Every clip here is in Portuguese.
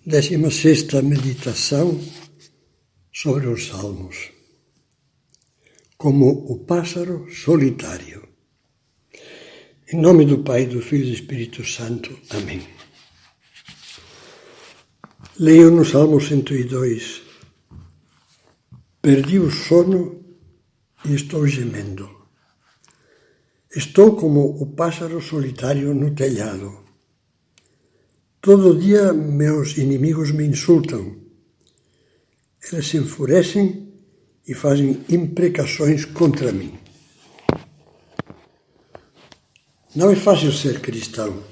16ª meditação sobre os Salmos. Como o pássaro solitário. Em nome do Pai, do Filho e do Espírito Santo. Amém. Leio no Salmo 102. Perdi o sono e estou gemendo. Estou como o pássaro solitário no telhado. Todo dia meus inimigos me insultam. Eles se enfurecem e fazem imprecações contra mim. Não é fácil ser cristão.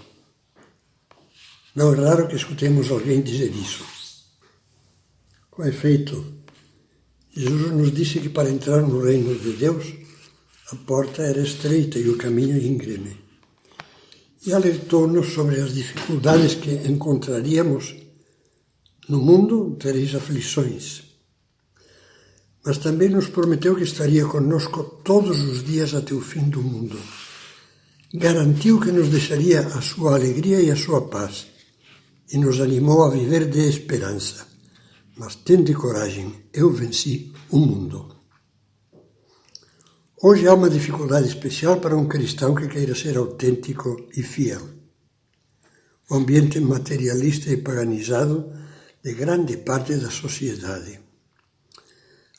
Não é raro que escutemos alguém dizer isso. Com efeito, Jesus nos disse que para entrar no reino de Deus, a porta era estreita e o caminho íngreme. E alertou-nos sobre as dificuldades que encontraríamos. No mundo tereis aflições. Mas também nos prometeu que estaria conosco todos os dias até o fim do mundo. Garantiu que nos deixaria a sua alegria e a sua paz. E nos animou a viver de esperança. Mas tende coragem, eu venci o mundo. Hoje há uma dificuldade especial para um cristão que queira ser autêntico e fiel. O ambiente materialista e paganizado de grande parte da sociedade.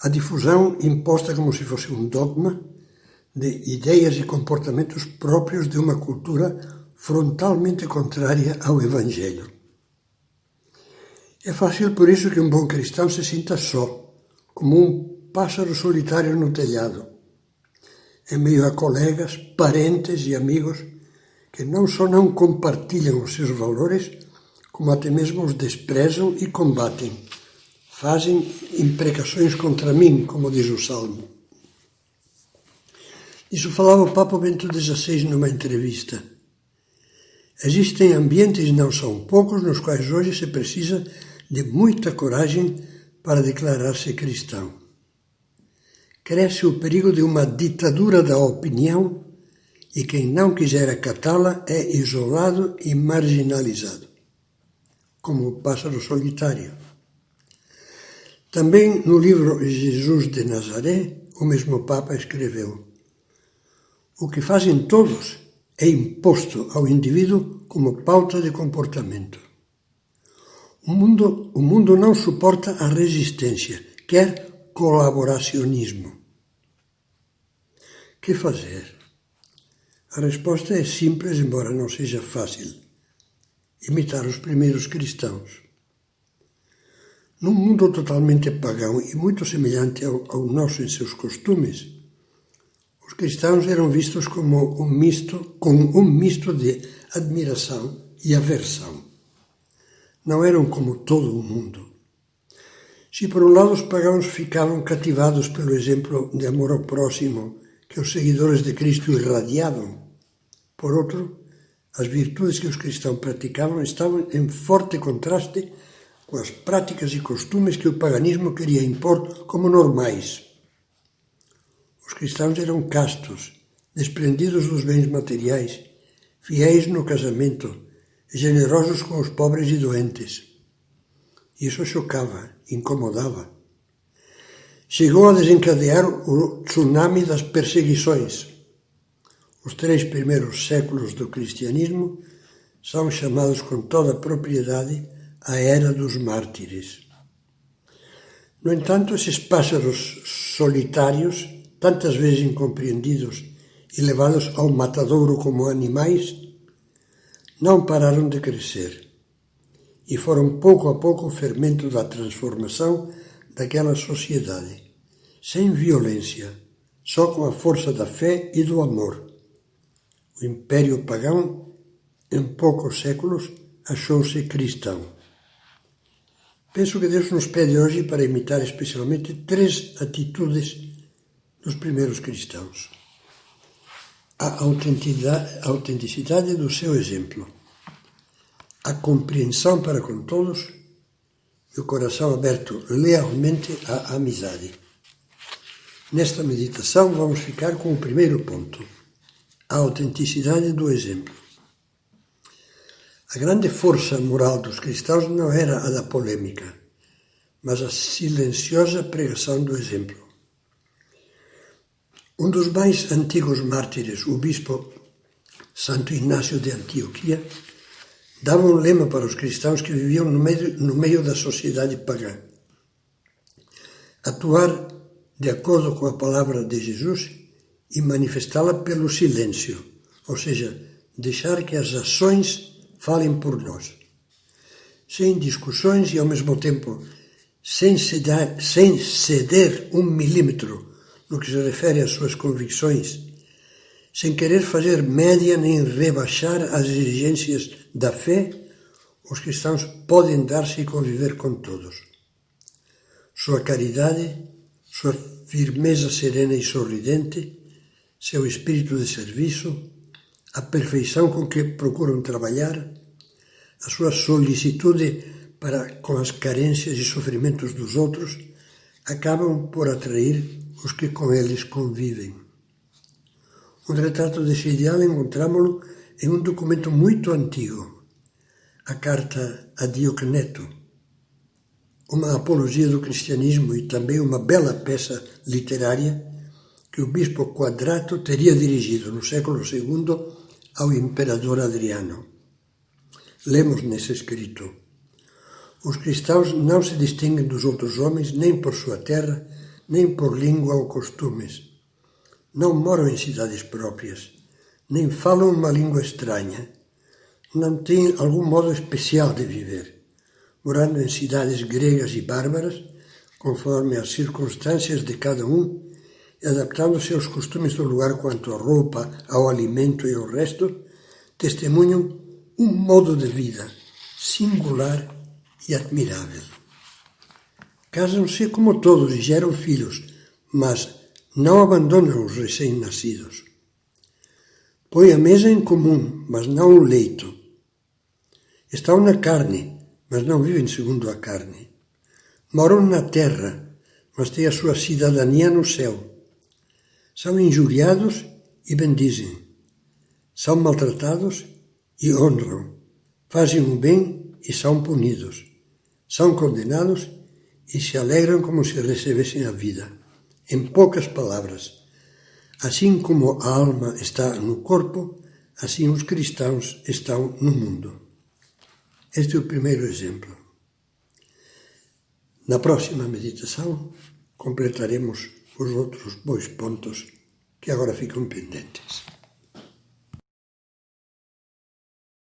A difusão imposta como se fosse um dogma de ideias e comportamentos próprios de uma cultura frontalmente contrária ao Evangelho. É fácil por isso que um bom cristão se sinta só, como um pássaro solitário no telhado, em meio a colegas, parentes e amigos que não só não compartilham os seus valores, como até mesmo os desprezam e combatem. Fazem imprecações contra mim, como diz o Salmo. Isso falava o Papa Bento XVI numa entrevista. Existem ambientes, não são poucos, nos quais hoje se precisa de muita coragem para declarar-se cristão. Cresce o perigo de uma ditadura da opinião e quem não quiser acatá-la é isolado e marginalizado, como o pássaro solitário. Também no livro Jesus de Nazaré, o mesmo Papa escreveu: o que fazem todos é imposto ao indivíduo como pauta de comportamento. O mundo não suporta a resistência, quer colaboracionismo. Que fazer? A resposta é simples, embora não seja fácil. Imitar os primeiros cristãos. Num mundo totalmente pagão e muito semelhante ao nosso em seus costumes, os cristãos eram vistos como um misto de admiração e aversão. Não eram como todo o mundo. Se por um lado os pagãos ficavam cativados pelo exemplo de amor ao próximo que os seguidores de Cristo irradiavam, por outro, as virtudes que os cristãos praticavam estavam em forte contraste com as práticas e costumes que o paganismo queria impor como normais. Os cristãos eram castos, desprendidos dos bens materiais, fiéis no casamento, generosos com os pobres e doentes. Isso chocava, incomodava. Chegou a desencadear o tsunami das perseguições. Os 3 primeiros séculos do cristianismo são chamados com toda a propriedade a Era dos Mártires. No entanto, esses pássaros solitários, tantas vezes incompreendidos e levados ao matadouro como animais, não pararam de crescer e foram pouco a pouco o fermento da transformação daquela sociedade, sem violência, só com a força da fé e do amor. O Império Pagão, em poucos séculos, achou-se cristão. Penso que Deus nos pede hoje para imitar especialmente 3 atitudes dos primeiros cristãos. A autenticidade do seu exemplo, a compreensão para com todos e o coração aberto lealmente à amizade. Nesta meditação vamos ficar com o primeiro ponto, a autenticidade do exemplo. A grande força moral dos cristãos não era a da polêmica, mas a silenciosa pregação do exemplo. Um dos mais antigos mártires, o bispo Santo Inácio de Antioquia, dava um lema para os cristãos que viviam no meio da sociedade pagã: atuar de acordo com a palavra de Jesus e manifestá-la pelo silêncio, ou seja, deixar que as ações falem por nós. Sem discussões e, ao mesmo tempo, sem ceder 1 milímetro no que se refere às suas convicções, sem querer fazer média nem rebaixar as exigências da fé, os cristãos podem dar-se e conviver com todos. Sua caridade, sua firmeza serena e sorridente, seu espírito de serviço, a perfeição com que procuram trabalhar, a sua solicitude para com as carências e sofrimentos dos outros, acabam por atrair os que com eles convivem. Um retrato desse ideal encontramos-lo em um documento muito antigo, a Carta a Diocneto, uma apologia do cristianismo e também uma bela peça literária que o bispo Quadrato teria dirigido no século II ao imperador Adriano. Lemos nesse escrito: os cristãos não se distinguem dos outros homens nem por sua terra, nem por língua ou costumes. Não moram em cidades próprias, nem falam uma língua estranha. Não têm algum modo especial de viver, morando em cidades gregas e bárbaras, conforme as circunstâncias de cada um, e adaptando-se aos costumes do lugar quanto à roupa, ao alimento e ao resto, testemunham um modo de vida singular e admirável. Casam-se como todos e geram filhos, mas não abandonam os recém-nascidos. Põem a mesa em comum, mas não o leito. Estão na carne, mas não vivem segundo a carne. Moram na terra, mas têm a sua cidadania no céu. São injuriados e bendizem. São maltratados e honram. Fazem o bem e são punidos. São condenados e se alegram como se recebessem a vida. Em poucas palavras, assim como a alma está no corpo, assim os cristãos estão no mundo. Este é o primeiro exemplo. Na próxima meditação, completaremos os outros dois pontos que agora ficam pendentes.